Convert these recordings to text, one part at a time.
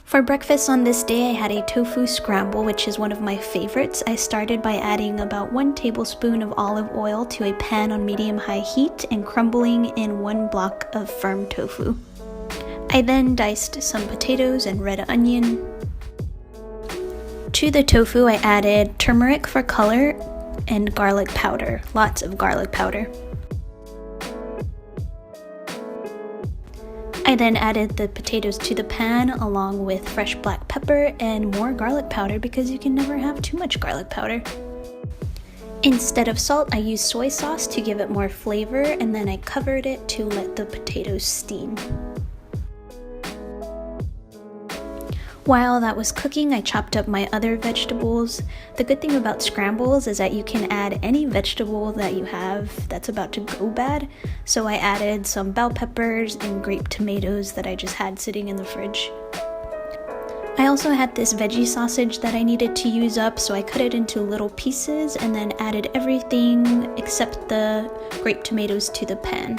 For breakfast on this day, I had a tofu scramble, which is one of my favorites. I started by adding about 1 tablespoon of olive oil to a pan on medium-high heat and crumbling in 1 block of firm tofu. I then diced some potatoes and red onion. To the tofu, I added turmeric for color and garlic powder, lots of garlic powder. I then added the potatoes to the pan along with fresh black pepper and more garlic powder because you can never have too much garlic powder. Instead of salt, I used soy sauce to give it more flavor, and then I covered it to let the potatoes steam. While that was cooking, I chopped up my other vegetables. The good thing about scrambles is that you can add any vegetable that you have that's about to go bad. So I added some bell peppers and grape tomatoes that I just had sitting in the fridge. I also had this veggie sausage that I needed to use up, so I cut it into little pieces and then added everything except the grape tomatoes to the pan.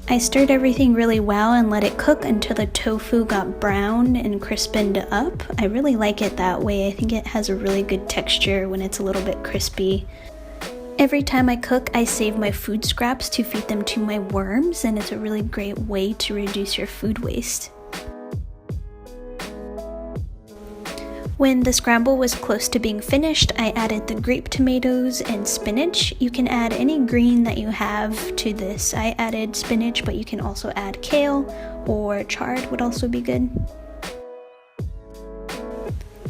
I stirred everything really well and let it cook until the tofu got brown and crispened up. I really like it that way. I think it has a really good texture when it's a little bit crispy. Every time I cook, I save my food scraps to feed them to my worms, and it's a really great way to reduce your food waste. When the scramble was close to being finished, I added the grape tomatoes and spinach. You can add any green that you have to this. I added spinach, but you can also add kale or chard would also be good.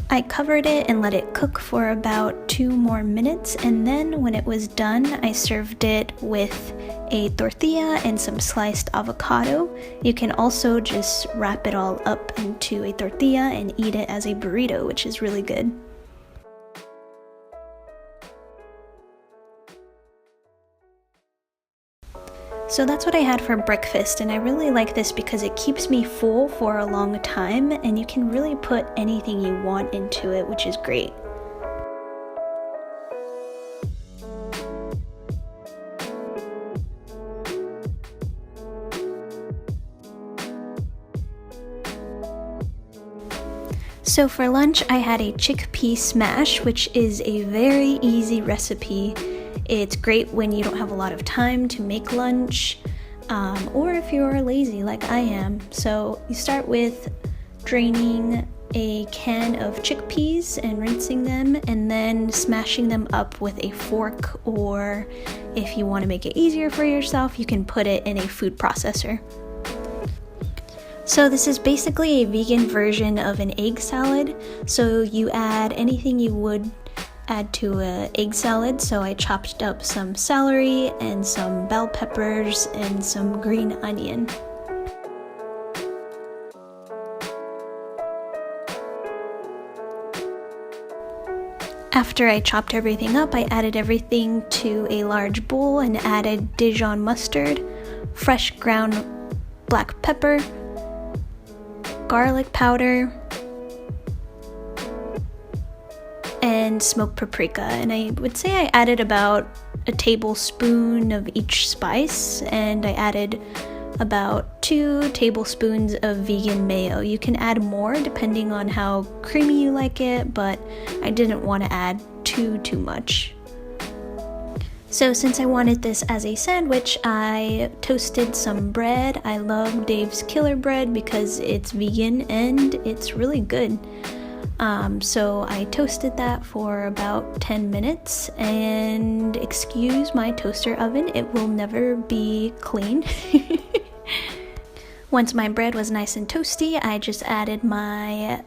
I covered it and let it cook for about 2 more minutes, and then when it was done, I served it with a tortilla and some sliced avocado. You can also just wrap it all up into a tortilla and eat it as a burrito, which is really good. So that's what I had for breakfast, and I really like this because it keeps me full for a long time, and you can really put anything you want into it, which is great. So for lunch, I had a chickpea smash, which is a very easy recipe. It's great when you don't have a lot of time to make lunch, or if you're lazy like I am. So you start with draining a can of chickpeas and rinsing them, and then smashing them up with a fork, or if you want to make it easier for yourself, you can put it in a food processor. So this is basically a vegan version of an egg salad. So you add anything you would add to an egg salad. So I chopped up some celery and some bell peppers and some green onion. After I chopped everything up, I added everything to a large bowl and added Dijon mustard, fresh ground black pepper, garlic powder, and smoked paprika. And I would say I added about a tablespoon of each spice, and I added about 2 tablespoons of vegan mayo. You can add more depending on how creamy you like it, but I didn't want to add too much. So since I wanted this as a sandwich, I toasted some bread. I love Dave's Killer Bread because it's vegan and it's really good. So I toasted that for about 10 minutes, and excuse my toaster oven, it will never be clean. Once my bread was nice and toasty, I just added my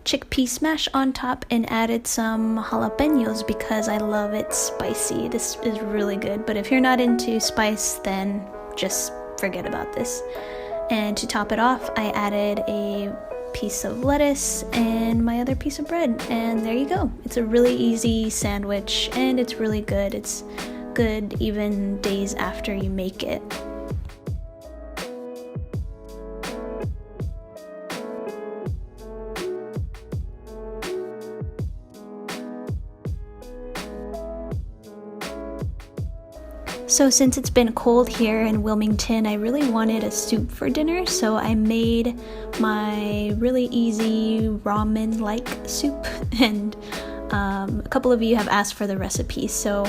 chickpea smash on top and added some jalapenos because I love it spicy. This is really good, but if you're not into spice, then just forget about this. And to top it off, I added a piece of lettuce and my other piece of bread, and there you go. It's a really easy sandwich and it's really good. It's good even days after you make it. So since it's been cold here in Wilmington, I really wanted a soup for dinner, so I made my really easy ramen-like soup, and a couple of you have asked for the recipe, so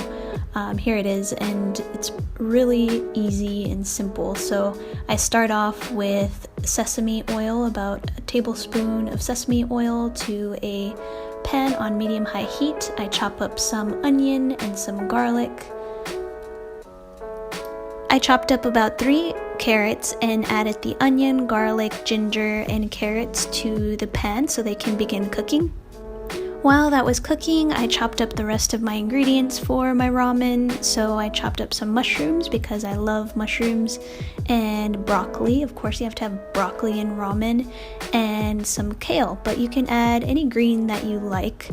here it is, and it's really easy and simple. So I start off with sesame oil, about a tablespoon of sesame oil to a pan on medium-high heat. I chop up some onion and some garlic. I chopped up about 3 carrots and added the onion, garlic, ginger, and carrots to the pan so they can begin cooking. While that was cooking, I chopped up the rest of my ingredients for my ramen. So I chopped up some mushrooms because I love mushrooms, and broccoli. Of course, you have to have broccoli in ramen, and some kale, but you can add any green that you like.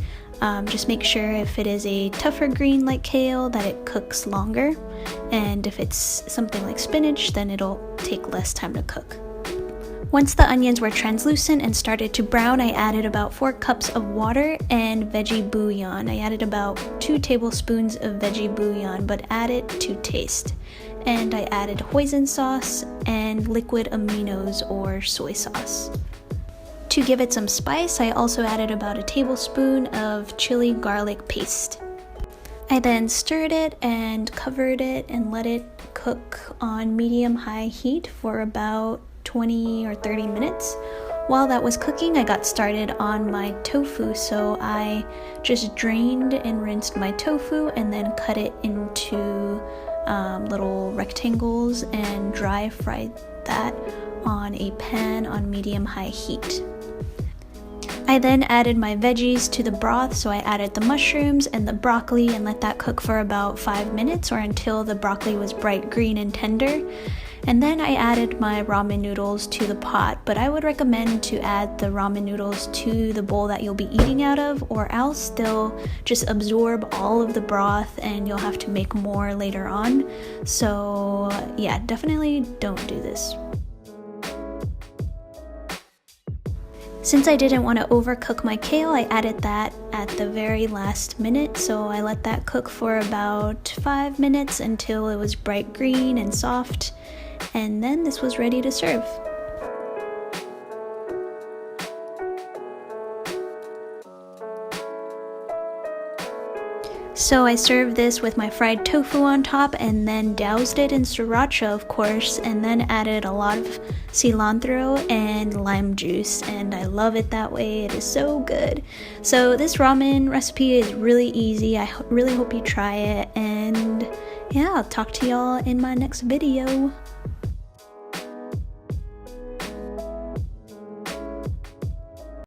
Just make sure if it is a tougher green like kale that it cooks longer, and if it's something like spinach, then it'll take less time to cook. Once the onions were translucent and started to brown, I added about 4 cups of water and veggie bouillon. I added about 2 tablespoons of veggie bouillon, but add it to taste. And I added hoisin sauce and liquid aminos or soy sauce. To give it some spice, I also added about a tablespoon of chili garlic paste. I then stirred it and covered it and let it cook on medium-high heat for about 20 or 30 minutes. While that was cooking, I got started on my tofu, so I just drained and rinsed my tofu and then cut it into little rectangles and dry fried that on a pan on medium-high heat. I then added my veggies to the broth, so I added the mushrooms and the broccoli and let that cook for about 5 minutes or until the broccoli was bright green and tender. And then I added my ramen noodles to the pot, but I would recommend to add the ramen noodles to the bowl that you'll be eating out of, or else they'll just absorb all of the broth and you'll have to make more later on. So yeah, definitely don't do this. Since I didn't want to overcook my kale, I added that at the very last minute, so I let that cook for about 5 minutes until it was bright green and soft, and then this was ready to serve. So I served this with my fried tofu on top and then doused it in sriracha, of course, and then added a lot of cilantro and lime juice, and I love it that way. It is so good. So this ramen recipe is really easy. I really hope you try it, and yeah, I'll talk to y'all in my next video.